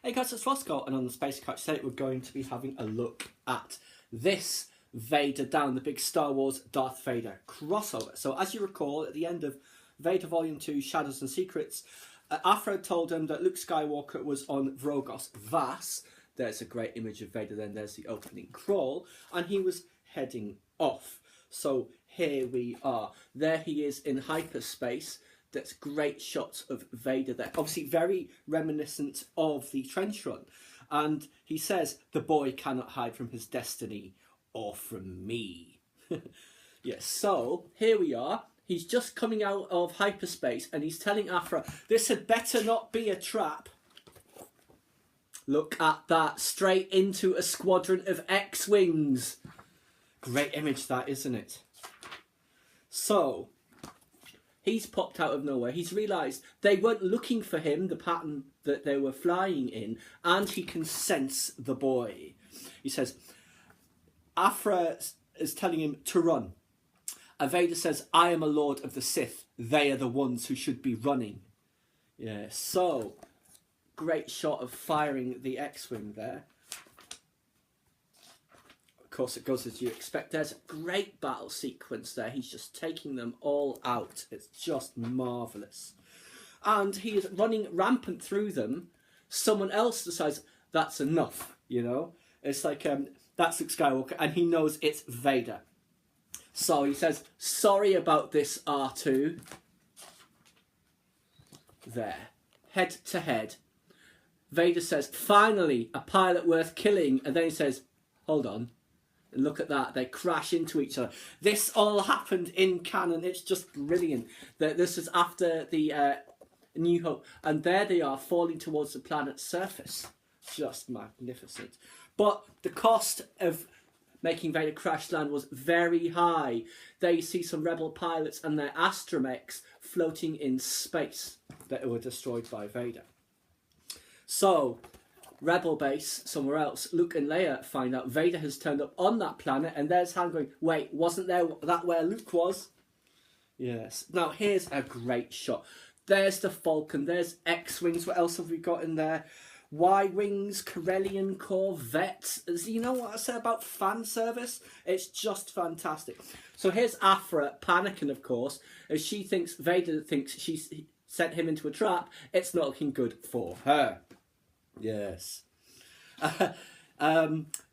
Hey guys, it's Roscoe, and on the Space Couch today we're going to be having a look at this Vader Down, the big Star Wars Darth Vader crossover. So as you recall, at the end of Vader Volume 2, Shadows and Secrets, Afra told him that Luke Skywalker was on Vrogos Vas. There's a great image of Vader, then there's the opening crawl, and he was heading off. So here we are. There he is in hyperspace. That's great shots of Vader there. Obviously very reminiscent of the trench run. And he says, the boy cannot hide from his destiny or from me. Yes, so here we are. He's just coming out of hyperspace and he's telling Afra, this had better not be a trap. Look at that, straight into a squadron of X-Wings. Great image that, isn't it? So he's popped out of nowhere. He's realised they weren't looking for him, the pattern that they were flying in, and he can sense the boy. He says, Afra is telling him to run. And Vader says, I am a Lord of the Sith. They are the ones who should be running. Yeah, so great shot of firing the X-Wing there. Of course, it goes as you expect. There's a great battle sequence there. He's just taking them all out. It's just marvellous. And he is running rampant through them. Someone else decides that's enough, you know. It's like, that's Luke Skywalker, and he knows it's Vader. So he says, sorry about this, R2. There. Head to head. Vader says, finally, a pilot worth killing. And then he says, hold on. And look at that, they crash into each other. This all happened in canon. It's just brilliant. This is after the New Hope. And there they are, falling towards the planet's surface. Just magnificent. But the cost of making Vader crash land was very high. There you see some rebel pilots and their astromechs floating in space that were destroyed by Vader. So rebel base somewhere else. Luke and Leia find out Vader has turned up on that planet, and there's Han going, wait, wasn't there that where Luke was? Yes. Now here's a great shot. There's the Falcon, there's X-Wings, what else have we got in there? Y-Wings, Corellian Corvettes. You know what I said about fan service? It's just fantastic. So here's Afra panicking, of course, as she thinks Vader thinks she's sent him into a trap. It's not looking good for her. Yes.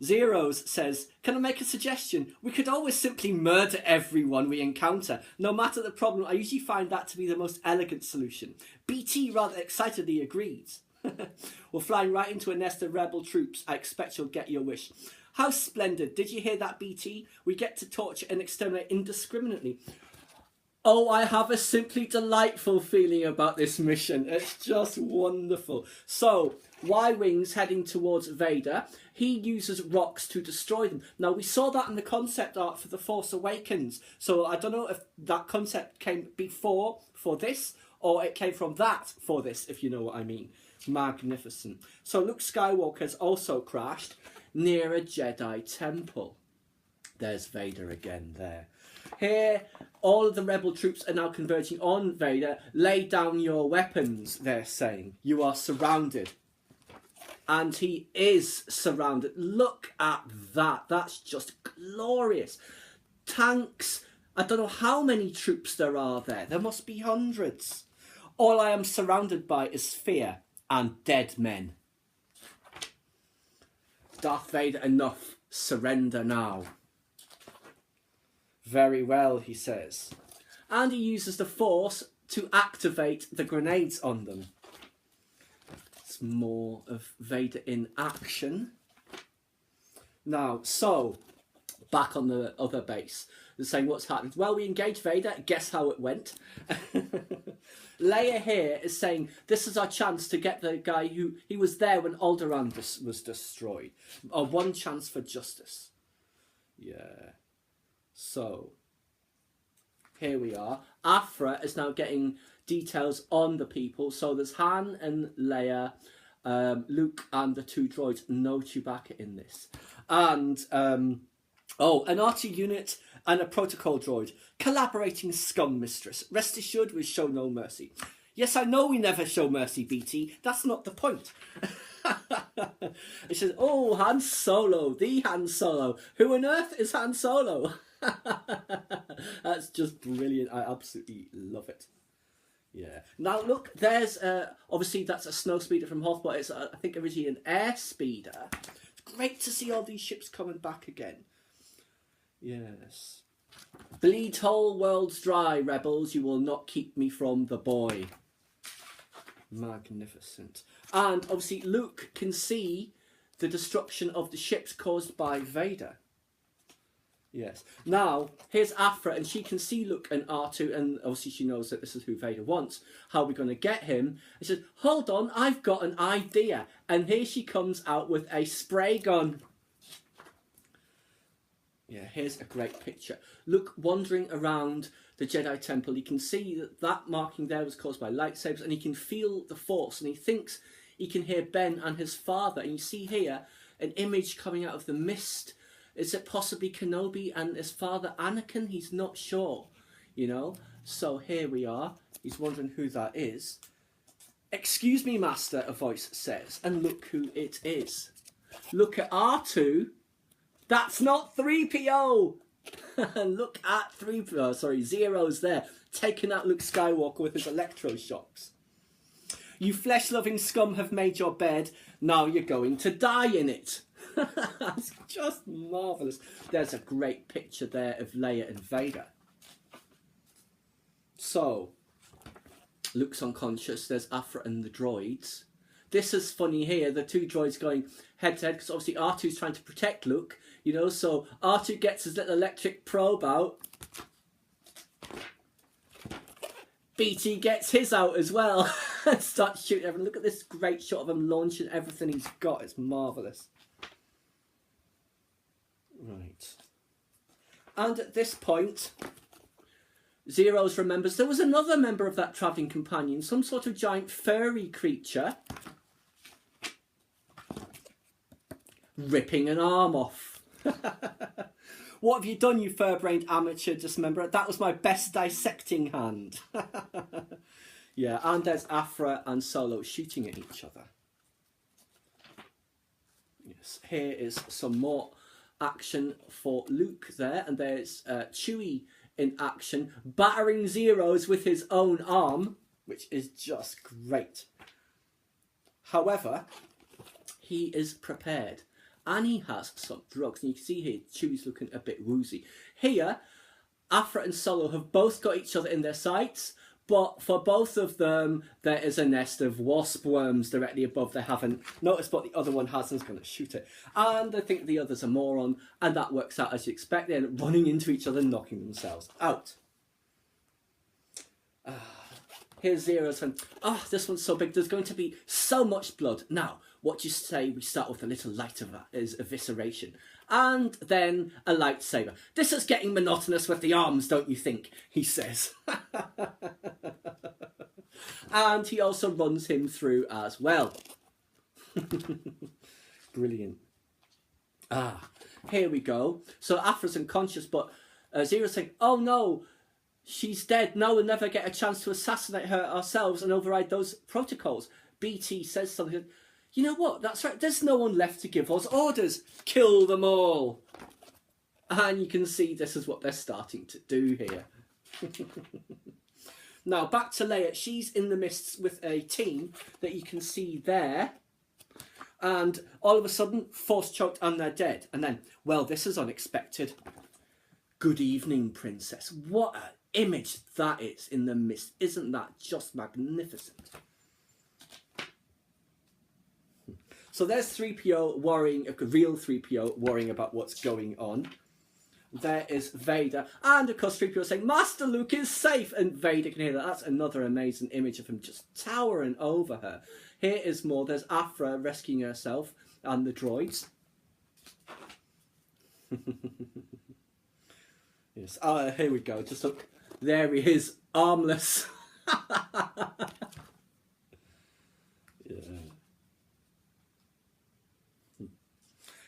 Zeros says, can I make a suggestion? We could always simply murder everyone we encounter. No matter the problem, I usually find that to be the most elegant solution. BT rather excitedly agrees. We're flying right into a nest of rebel troops. I expect you'll get your wish. How splendid. Did you hear that, BT? We get to torture and exterminate indiscriminately. Oh, I have a simply delightful feeling about this mission. It's just wonderful. So, Y-Wings heading towards Vader. He uses rocks to destroy them. Now, we saw that in the concept art for The Force Awakens. So, I don't know if that concept came before for this, or it came from that for this, if you know what I mean. Magnificent. So, Luke Skywalker's also crashed near a Jedi temple. There's Vader again there. Here, all of the rebel troops are now converging on Vader. Lay down your weapons, they're saying. You are surrounded. And he is surrounded. Look at that. That's just glorious. Tanks. I don't know how many troops there are there. There must be hundreds. All I am surrounded by is fear and dead men. Darth Vader, enough. Surrender now. Very well, he says. And he uses the Force to activate the grenades on them. It's more of Vader in action. Now, so, back on the other base. They're saying, what's happened? Well, we engaged Vader. Guess how it went? Leia here is saying, this is our chance to get the guy who... He was there when Alderaan was destroyed. Our one chance for justice. Yeah. So, here we are. Afra is now getting details on the people. So there's Han and Leia, Luke and the two droids, no Chewbacca in this. And, an R2 unit and a protocol droid. Collaborating scum mistress. Rest assured we show no mercy. Yes, I know we never show mercy, BT. That's not the point. It says, oh, Han Solo, the Han Solo. Who on earth is Han Solo? That's just brilliant. I absolutely love it. Yeah. Now look, there's obviously that's a snow speeder from Hoth, but it's I think originally an air speeder. It's great to see all these ships coming back again. Yes. Bleed whole worlds dry, rebels. You will not keep me from the boy. Magnificent. And obviously Luke can see the destruction of the ships caused by Vader. Yes. Now, here's Afra, and she can see Luke and R2, and obviously she knows that this is who Vader wants. How are we going to get him? She says, hold on, I've got an idea. And here she comes out with a spray gun. Yeah, here's a great picture. Luke wandering around the Jedi Temple. He can see that that marking there was caused by lightsabers, and he can feel the Force, and he thinks he can hear Ben and his father. And you see here an image coming out of the mist. Is it possibly Kenobi and his father Anakin? He's not sure, you know. So here we are. He's wondering who that is. Excuse me, Master, a voice says. And look who it is. Look at R2. That's not 3PO. Look at 3PO. Sorry, Zero's there. Taking out Luke Skywalker with his electroshocks. You flesh-loving scum have made your bed. Now you're going to die in it. That's just marvellous. There's a great picture there of Leia and Vader. So, Luke's unconscious. There's Afra and the droids. This is funny here. The two droids going head to head because obviously R2's trying to protect Luke. You know, so R2 gets his little electric probe out. BT gets his out as well and starts shooting everything. Look at this great shot of him launching everything he's got. It's marvellous. Right. And at this point, Zeros remembers there was another member of that travelling companion, some sort of giant furry creature, ripping an arm off. What have you done, you fur-brained amateur dismemberer? That was my best dissecting hand. Yeah, and there's Afra and Solo shooting at each other. Yes, here is some more action for Luke there, and there's Chewie in action, battering Zeros with his own arm, which is just great. However, he is prepared. And he has some drugs. And you can see here, Chewie's looking a bit woozy. Here, Afra and Solo have both got each other in their sights. But for both of them, there is a nest of wasp worms directly above. They haven't noticed, but the other one has and is going to shoot it. And I think the other's a moron. And that works out as you expect. They're running into each other, knocking themselves out. Here's Zero's saying, oh, this one's so big, there's going to be so much blood. Now, what do you say we start with a little lighter as evisceration? And then a lightsaber. This is getting monotonous with the arms, don't you think? He says. And he also runs him through as well. Brilliant. Here we go. So Afra's unconscious, but Zero's saying, oh no, she's dead. Now we'll never get a chance to assassinate her ourselves and override those protocols. BT says something. You know what? That's right. There's no one left to give us orders. Kill them all. And you can see this is what they're starting to do here. Now, back to Leia. She's in the mists with a team that you can see there. And all of a sudden, force choked and they're dead. And then, well, this is unexpected. Good evening, princess. What an image that is in the mist. Isn't that just magnificent? So there's 3PO worrying, a real 3PO worrying about what's going on. There is Vader. And of course 3PO saying, Master Luke is safe. And Vader can hear that. That's another amazing image of him just towering over her. Here is more. There's Afra rescuing herself and the droids. Yes. Here we go. Just look. There he is. Armless. Yeah.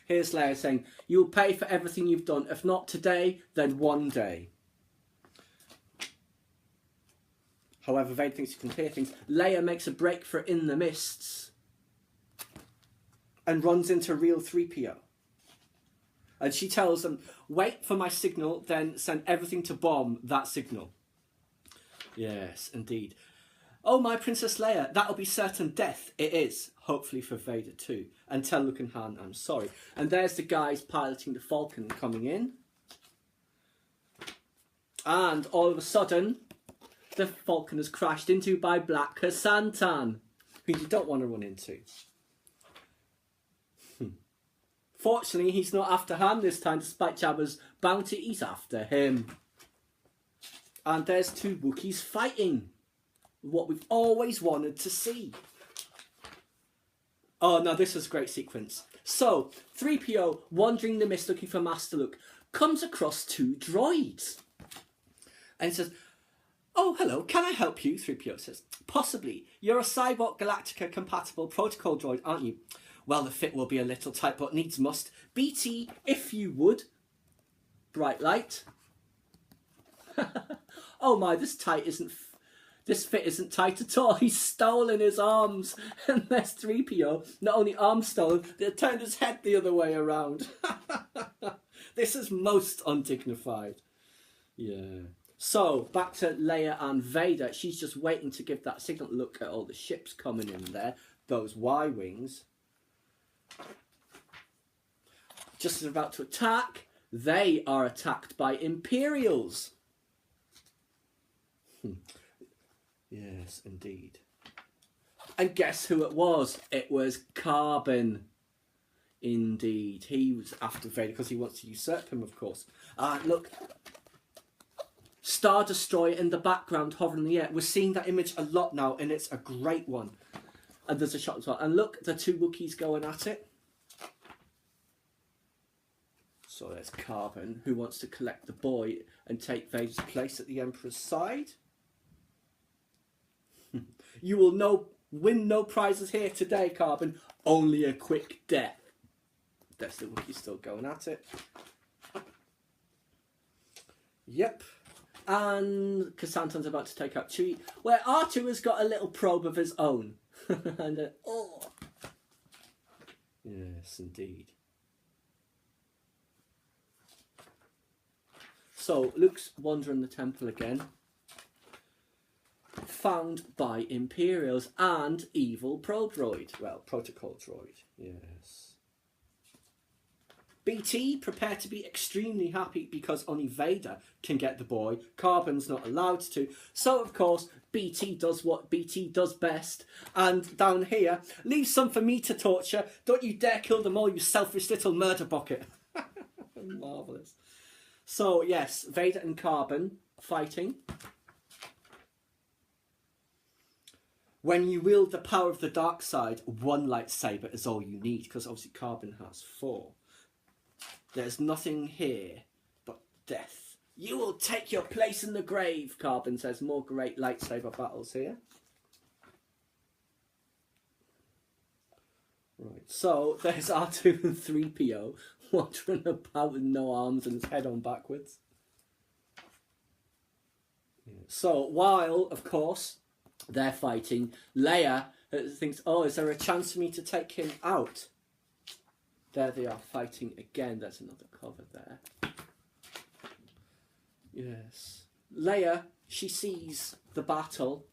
Here's Leia saying, you'll pay for everything you've done. If not today, then one day. However, Vader thinks he can hear things. Leia makes a break for in the mists. and runs into real 3PO. And she tells them, wait for my signal, then send everything to bomb that signal. Yes, indeed. Oh, my Princess Leia, that'll be certain death. It is, hopefully for Vader too. And tell Luke and Han I'm sorry. And there's the guys piloting the Falcon coming in. And all of a sudden, the Falcon is crashed into by Black Casantan, who you don't want to run into. Fortunately, he's not after Han this time, despite Jabba's bounty. He's after him. And there's two Wookiees fighting. What we've always wanted to see. Oh, now this is a great sequence. So, 3PO, wandering the mist looking for Master Luke, comes across two droids. And he says, oh, hello, can I help you? 3PO says, possibly. You're a Cybot Galactica compatible protocol droid, aren't you? Well, the fit will be a little tight, but needs must. BT, if you would. Bright light. Oh my, this fit isn't tight at all. He's stolen his arms. And there's 3PO, not only arms stolen, they turned his head the other way around. This is most undignified. Yeah. So, back to Leia and Vader. She's just waiting to give that signal. Look at all the ships coming in there. Those Y-Wings. Just as about to attack, they are attacked by Imperials. Yes, indeed. And guess who it was? It was Carbon. Indeed. He was after Vader because he wants to usurp him, of course. Look. Star Destroyer in the background hovering in the air. We're seeing that image a lot now, and it's a great one. And there's a shot as well. And look, the two Wookiees going at it. So there's Carbon, who wants to collect the boy and take Vader's place at the Emperor's side. You will win no prizes here today, Carbon. Only a quick death. There's the Wookiee still going at it. Yep. And Casantan's about to take out Chewie, where R2 has got a little probe of his own. And oh. Yes, indeed. So, Luke's wandering the temple again. Found by Imperials and evil probe droid. Well, protocol droid. Yes. BT, prepare to be extremely happy because only Vader can get the boy. Carbon's not allowed to. So, of course, BT does what BT does best. And down here, leave some for me to torture. Don't you dare kill them all, you selfish little murder bucket. Marvellous. So, yes, Vader and Carbon fighting. When you wield the power of the dark side, one lightsaber is all you need, because obviously Carbon has 4. There's nothing here but death. You will take your place in the grave, Carbon says. More great lightsaber battles here. Right, so there's R2 and 3PO wandering about with no arms and his head on backwards. So while, of course, they're fighting, Leia thinks, oh, is there a chance for me to take him out? There they are fighting again. There's another cover there. Yes. Leia, she sees the battle.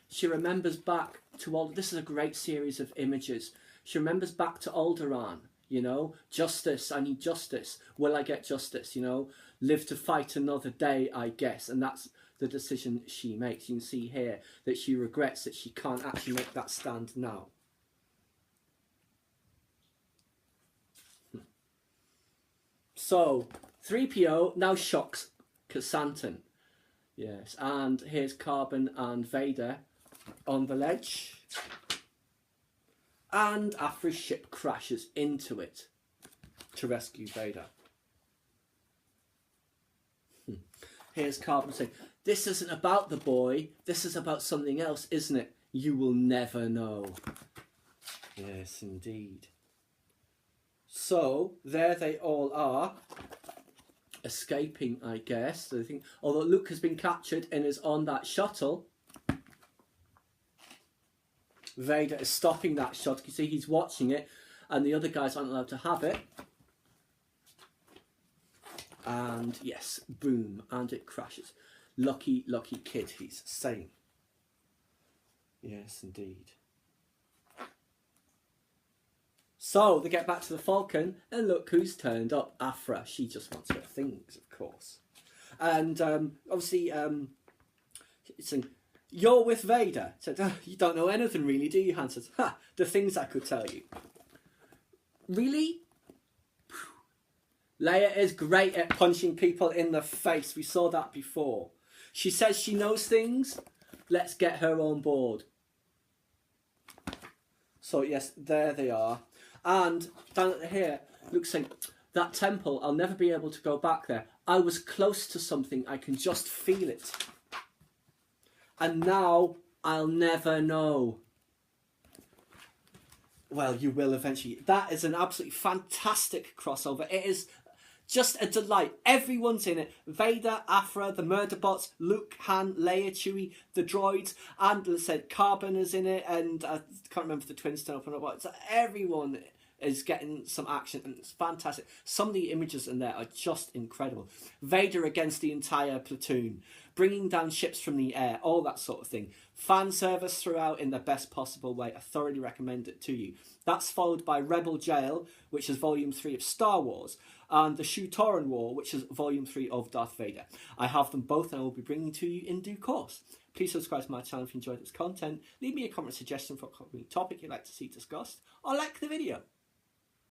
She remembers back to all... This is a great series of images. She remembers back to Alderaan, you know. Justice, I need justice. Will I get justice, you know? Live to fight another day, I guess. And that's the decision she makes. You can see here that she regrets that she can't actually make that stand now. So, 3PO now shocks Casantan. Yes, and here's Carbon and Vader on the ledge. And after his ship crashes into it to rescue Vader. Here's Carbon saying, this isn't about the boy, this is about something else, isn't it? You will never know. Yes, indeed. So, there they all are, escaping, I guess. So I think, although Luke has been captured and is on that shuttle, Vader is stopping that shuttle. You see, he's watching it. and the other guys aren't allowed to have it. And yes, boom, and it crashes. Lucky, lucky kid, he's saying. Yes, indeed. So they get back to the Falcon, and look who's turned up. Afra. She just wants her things, of course. And obviously, it's saying, "You're with Vader." Said, "Oh, you don't know anything, really, do you?" Han says, "Ha! The things I could tell you." Really? Leia is great at punching people in the face. We saw that before. She says she knows things. Let's get her on board. So yes, there they are. And down here, Luke's saying, "That temple, I'll never be able to go back there. I was close to something. I can just feel it. And now I'll never know." Well, you will eventually. That is an absolutely fantastic crossover. It is just a delight. Everyone's in it. Vader, Afra, the murder bots, Luke, Han, Leia, Chewie, the droids, and let's say Carbon is in it, and I can't remember if the twins turn up or not, but everyone is getting some action, and it's fantastic. Some of the images in there are just incredible. Vader against the entire platoon, bringing down ships from the air, all that sort of thing. Fan service throughout in the best possible way. I thoroughly recommend it to you. That's followed by Rebel Jail, which is Volume 3 of Star Wars, and the Shu-Torun War, which is Volume 3 of Darth Vader. I have them both, and I will be bringing to you in due course. Please subscribe to my channel if you enjoyed this content. Leave me a comment suggestion for a topic you'd like to see discussed, or like the video.